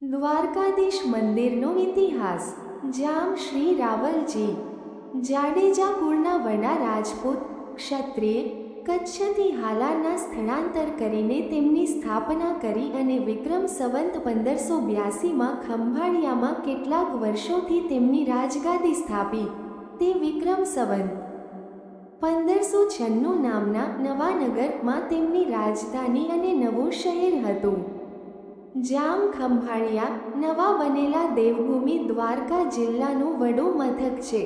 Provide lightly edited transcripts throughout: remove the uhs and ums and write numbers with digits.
દ્વારકાધીશ મંદિરનો ઇતિહાસ। જામ શ્રી રાવલજી જાડેજા કુળના વડા રાજપૂત ક્ષત્રિય કચ્છથી હાલારના સ્થળાંતર કરીને તેમની સ્થાપના કરી અને વિક્રમ સંવત 1582માં ખંભાળિયામાં કેટલાક વર્ષોથી તેમની રાજગાદી સ્થાપી। તે વિક્રમ સંવત 1596 નામના નવાનગરમાં તેમની રાજધાની અને નવું શહેર હતું। જામ ખંભાળિયા નવા બનેલા દેવભૂમિ દ્વારકા જિલ્લાનું વડું મથક છે,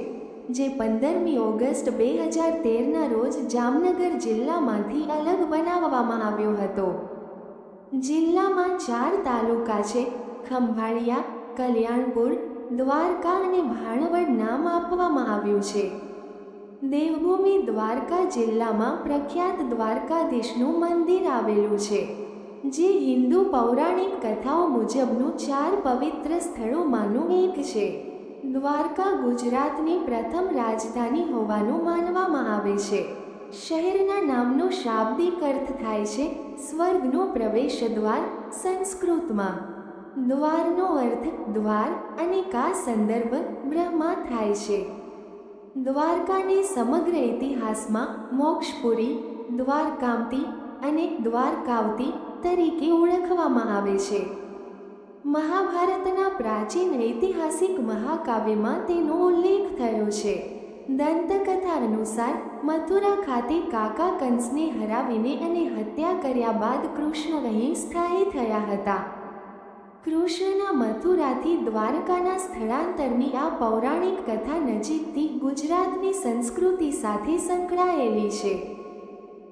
જે 15મી ઓગસ્ટ 2013ના રોજ જામનગર જિલ્લામાંથી અલગ બનાવવામાં આવ્યો હતો। જિલ્લામાં 4 તાલુકા છે: ખંભાળિયા, કલ્યાણપુર, દ્વારકા અને ભાણવડ નામ આપવામાં આવ્યું છે। દેવભૂમિ દ્વારકા જિલ્લામાં પ્રખ્યાત દ્વારકાધીશનું મંદિર આવેલું છે, જે હિન્દુ પૌરાણિક કથાઓ મુજબનું 4 પવિત્ર સ્થળોમાંનું એક છે। દ્વારકા ગુજરાતની પ્રથમ રાજધાની હોવાનું માનવામાં આવે છે। શહેરના નામનો શાબ્દિક અર્થ થાય છે સ્વર્ગનો પ્રવેશ દ્વાર। સંસ્કૃતમાં દ્વારનો અર્થ દ્વાર અને કા સંદર્ભ બ્રહ્મા થાય છે। દ્વારકાને સમગ્ર ઇતિહાસમાં મોક્ષપુરી, દ્વારકામતી અને દ્વારકાવતી તરીકે ઓળખવામાં આવે છે। મહાભારતના પ્રાચીન ઐતિહાસિક મહાકાવ્યમાં તેનો ઉલ્લેખ થયો છે। દંતકથા અનુસાર મથુરા ખાતે કાકા કંસને હરાવીને અને હત્યા કર્યા બાદ કૃષ્ણ અહીં સ્થાયી થયા હતા। કૃષ્ણના મથુરાથી દ્વારકાના સ્થળાંતરની આ પૌરાણિક કથા નજીકથી ગુજરાતની સંસ્કૃતિ સાથે સંકળાયેલી છે।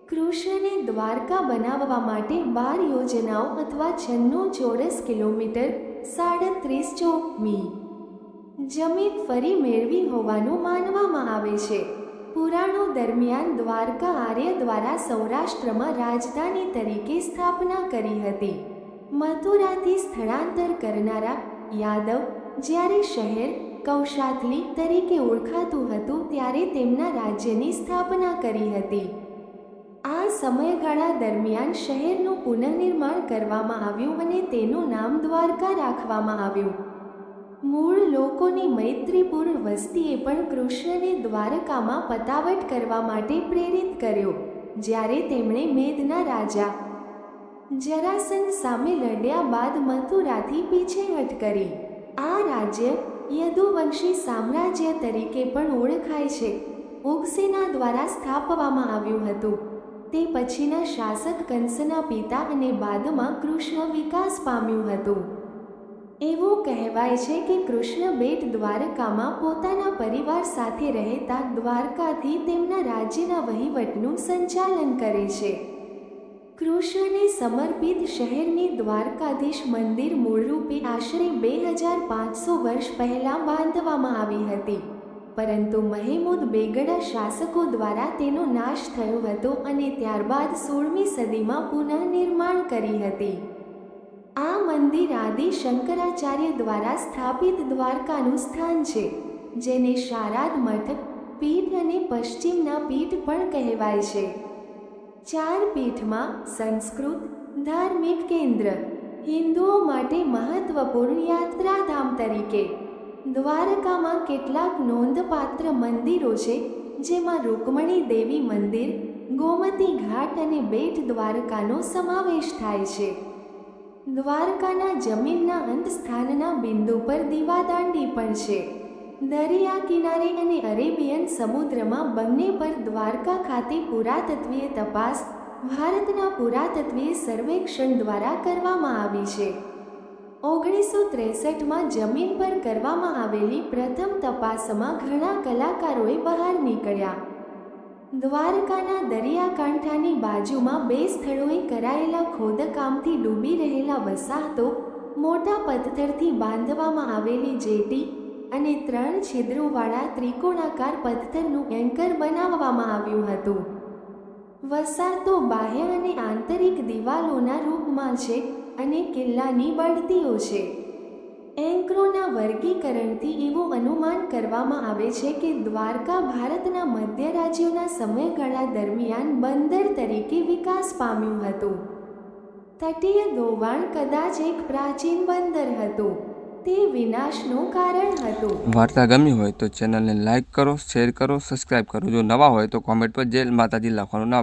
કૃષ્ણને દ્વારકા બનાવવા માટે 12 યોજનાઓ અથવા 96 ચોરસ કિલોમીટર 37 મી જમીન ફરી મેળવી હોવાનું માનવામાં આવે છે। પુરાણો દરમિયાન દ્વારકા આર્ય દ્વારા સૌરાષ્ટ્રમાં રાજધાની તરીકે સ્થાપના કરી હતી। મથુરાથી સ્થળાંતર કરનારા યાદવ જ્યારે શહેર કૌશાથલી તરીકે ઓળખાતું હતું ત્યારે તેમના રાજ્યની સ્થાપના કરી હતી। આ સમયગાળા દરમિયાન શહેરનું પુનઃનિર્માણ કરવામાં આવ્યું અને તેનું નામ દ્વારકા રાખવામાં આવ્યું। મૂળ લોકોની મૈત્રીપૂર્ણ વસ્તીએ પણ કૃષ્ણને દ્વારકામાં પતાવટ કરવા માટે પ્રેરિત કર્યો, જ્યારે તેમણે મેદના રાજા જરાસંઘ સામે લડ્યા બાદ મથુરાથી પીછેહઠ કરી। આ રાજ્ય યદુવંશી સામ્રાજ્ય તરીકે પણ ઓળખાય છે, ઉગ્રસેના દ્વારા સ્થાપવામાં આવ્યું હતું। તે પછીના શાસક કંસના પિતા અને બાદમાં કૃષ્ણ વિકાસ પામ્યું હતું। એવું કહેવાય છે કે કૃષ્ણ બેટ દ્વારકામાં પોતાના પરિવાર સાથે રહેતા દ્વારકાથી તેમના રાજ્યના વહીવટનું સંચાલન કરે છે। કૃષ્ણને સમર્પિત શહેરની દ્વારકાધીશ મંદિર મૂળરૂપે આશરે 2500 વર્ષ પહેલાં બાંધવામાં આવી હતી, પરંતુ મહેમૂદ બેગડા શાસકો દ્વારા તેનો નાશ થયો હતો અને ત્યારબાદ 16મી સદીમાં પુનઃનિર્માણ કરી હતી। આ મંદિર આદિ શંકરાચાર્ય દ્વારા સ્થાપિત દ્વારકાનું સ્થાન છે, જેને શારદ મઠ પીઠ અને પશ્ચિમના પીઠ પણ કહેવાય છે। 4 પીઠમાં સંસ્કૃત ધાર્મિક કેન્દ્ર, હિન્દુઓ માટે મહત્વપૂર્ણ યાત્રાધામ તરીકે દ્વારકામાં કેટલાક નોંધપાત્ર મંદિરો છે, જેમાં રૂકમણી દેવી મંદિર, ગોમતી ઘાટ અને બેટ દ્વારકાનો સમાવેશ થાય છે। દ્વારકાના જમીનના અંત સ્થાનના બિંદુ પર દીવાદાંડી પણ છે। દરિયા કિનારે અને અરેબિયન સમુદ્રમાં બંને પર દ્વારકા ખાતે પુરાતત્વીય તપાસ ભારતના પુરાતત્વીય સર્વેક્ષણ દ્વારા કરવામાં આવી છે। 1963માં જમીન પર કરવામાં આવેલી પ્રથમ તપાસમાં ઘણા કલાકારોએ બહાર નીકળ્યા। દ્વારકાના દરિયાકાંઠાની બાજુમાં 2 સ્થળોએ કરાયેલા ખોદકામથી ડૂબી રહેલા વસાહતો, મોટા પથ્થરથી બાંધવામાં આવેલી જેટી અને 3 છિદ્રોવાળા ત્રિકોણાકાર પથ્થરનું એન્કર બનાવવામાં આવ્યું હતું। વસાહતો બાહ્ય અને આંતરિક દિવાલોના રૂપમાં છે અને કિલ્લાની બઢતીઓ છે। એન્કરોના વર્ગીકરણથી એવું અનુમાન કરવામાં આવે છે કે દ્વારકા ભારતના મધ્ય રાજ્યોના સમયગાળા દરમિયાન બંદર તરીકે વિકાસ પામ્યું હતું। તટીય ધોવાણ કદાચ એક પ્રાચીન બંદર હતું. તે વિનાશનું કારણ હતું. વાર્તા ગમી હોય તો ચેનલને લાઇક કરો, શેર કરો, સબસ્ક્રાઈબ કરો. જો નવા હોય તો કોમેન્ટ પર જય માતાજી લખવાનું ના ભૂલો.